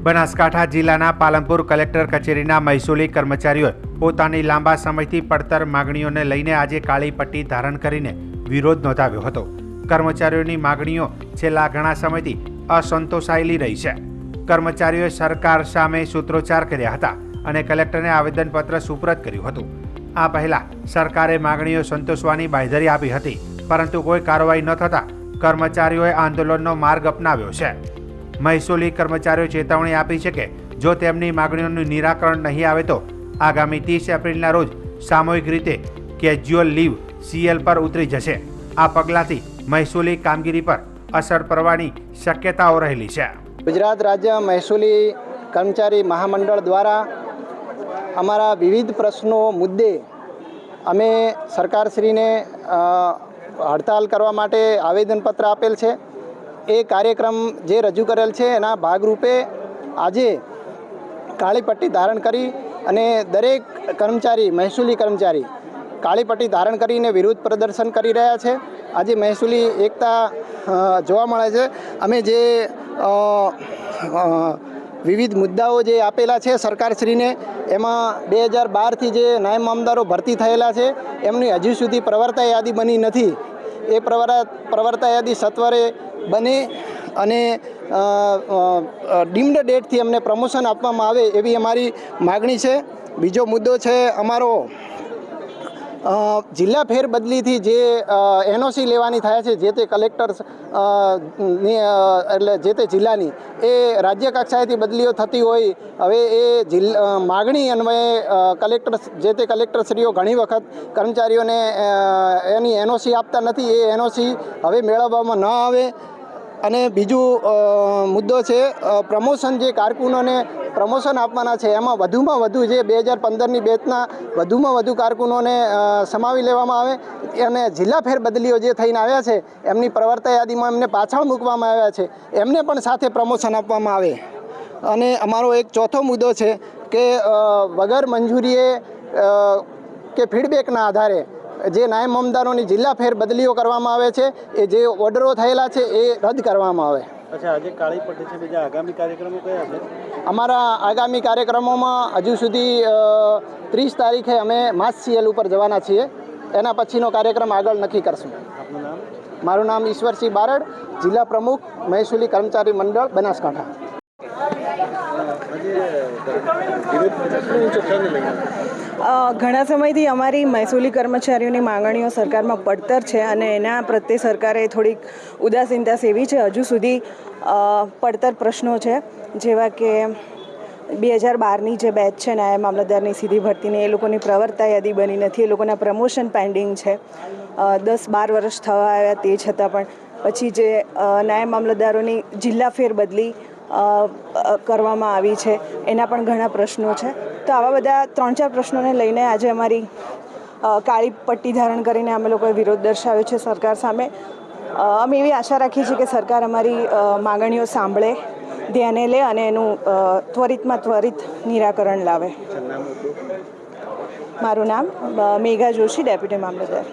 બનાસકાંઠા જિલ્લાના પાલનપુર કલેક્ટર કચેરીના મહેસૂલી કર્મચારીઓએ પોતાની લાંબા સમયથી પડતર માગણીઓને લઈને આજે કાળી પટ્ટી ધારણ કરીને વિરોધ નોંધાવ્યો હતો. કર્મચારીઓની માગણીઓ છેલ્લા ઘણા સમયથી અસંતોષાયેલી રહી છે. કર્મચારીઓએ સરકાર સામે સૂત્રોચ્ચાર કર્યા હતા અને કલેક્ટરને આવેદનપત્ર સુપરત કર્યું હતું. આ પહેલા સરકારે માગણીઓ સંતોષવાની બાંયધરી આપી હતી, પરંતુ કોઈ કાર્યવાહી ન થતાં કર્મચારીઓએ આંદોલનનો માર્ગ અપનાવ્યો છે. મહેસૂલી કર્મચારીઓ ચેતવણી આપી છે કે જો તેમની માગણીઓનું નિરાકરણ નહીં આવે તો આગામી 30 એપ્રિલના રોજ સામૂહિક રીતે કેઝ્યુઅલ લીવ CL પર ઉતરી જશે. આ પગલાંથી મહેસૂલી કામગીરી પર અસર પડવાની શક્યતાઓ રહેલી છે. ગુજરાત રાજ્ય મહેસૂલી કર્મચારી મહામંડળ દ્વારા અમારા વિવિધ પ્રશ્નો મુદ્દે અમે સરકારશ્રીને હડતાલ કરવા માટે આવેદનપત્ર આપેલ છે. એ કાર્યક્રમ જે રજૂ કરેલ છે એના ભાગરૂપે આજે કાળી પટ્ટી ધારણ કરી અને દરેક કર્મચારી મહેસૂલી કર્મચારી કાળી પટ્ટી ધારણ કરીને વિરોધ પ્રદર્શન કરી રહ્યા છે. આજે મહેસૂલી એકતા જોવા મળે છે. અમે જે વિવિધ મુદ્દાઓ જે આપેલા છે સરકારશ્રીને, એમાં 2012થી જે નાયબ મામલતદારો ભરતી થયેલા છે એમની હજુ સુધી પ્રવર્તા યાદી બની નથી. એ પ્રવર્તા યાદી સત્વરે બને અને ડીમ્ડ ડેટથી અમને પ્રમોશન આપવામાં આવે એવી અમારી માગણી છે. બીજો મુદ્દો છે અમારો જિલ્લા ફેરબદલીથી જે NOC લેવાની થાય છે જે તે કલેક્ટર એટલે જે તે જિલ્લાની, એ રાજ્ય કક્ષાએથી બદલીઓ થતી હોય. હવે એ માગણી અન્વયે જે તે કલેક્ટરશ્રીઓ ઘણી વખત કર્મચારીઓને એની NOC આપતા નથી. એ NOC હવે મેળવવામાં ન આવે. અને બીજું મુદ્દો છે પ્રમોશન, જે કારકુનોને પ્રમોશન આપવાના છે એમાં વધુમાં વધુ જે 2015ની બેચના વધુમાં વધુ કારકુનોને સમાવી લેવામાં આવે અને જિલ્લા ફેરબદલીઓ જે થઈને આવ્યા છે એમની પ્રવર્તા યાદીમાં એમને પાછળ મૂકવામાં આવ્યા છે, એમને પણ સાથે પ્રમોશન આપવામાં આવે. અને અમારો એક ચોથો મુદ્દો છે કે વગર મંજૂરીએ કે ફીડબેકના આધારે જે નાયબ મામલતદારોની જિલ્લા ફેરબદલીઓ કરવામાં આવે છે, એ જે ઓર્ડરો થયેલા છે એ રદ કરવામાં આવે. અચ્છા, આજે કાળી પટ્ટી છે, બીજા આગામી કાર્યક્રમો કયા છે? અમારા આગામી કાર્યક્રમોમાં હજુ સુધી 30 તારીખે અમે માસ CL ઉપર જવાના છીએ. એના પછીનો કાર્યક્રમ આગળ નક્કી કરશું. આપનું નામ? મારું નામ ઈશ્વરસિંહ બારડ, જિલ્લા પ્રમુખ મહેસૂલી કર્મચારી મંડળ બનાસકાંઠા. ઘણા સમયથી અમારી મહેસૂલી કર્મચારીઓની માંગણીઓ સરકારમાં પડતર છે અને એના પ્રત્યે સરકારે થોડીક ઉદાસીનતા સેવી છે. હજુ સુધી પડતર પ્રશ્નો છે, જેવા કે 2012ની જે બેચ છે નાયબ મામલતદારની સીધી ભરતીની, એ લોકોની પ્રવર્તા યાદી બની નથી. એ લોકોના પ્રમોશન પેન્ડિંગ છે. 10-12 વર્ષ થવા આવ્યા તે છતાં પણ. પછી જે નાયબ મામલતદારોની જિલ્લા ફેરબદલી કરવામાં આવી છે એના પણ ઘણા પ્રશ્નો છે. તો આવા બધા 3-4 પ્રશ્નોને લઈને આજે અમારી કાળી પટ્ટી ધારણ કરીને અમે લોકોએ વિરોધ દર્શાવ્યો છે સરકાર સામે. અમે એવી આશા રાખીએ છીએ કે સરકાર અમારી માગણીઓ સાંભળે, ધ્યાને લે અને એનું ત્વરિતમાં ત્વરિત નિરાકરણ લાવે. મારું નામ મેઘા જોશી, ડેપ્યુટી મામલતદાર.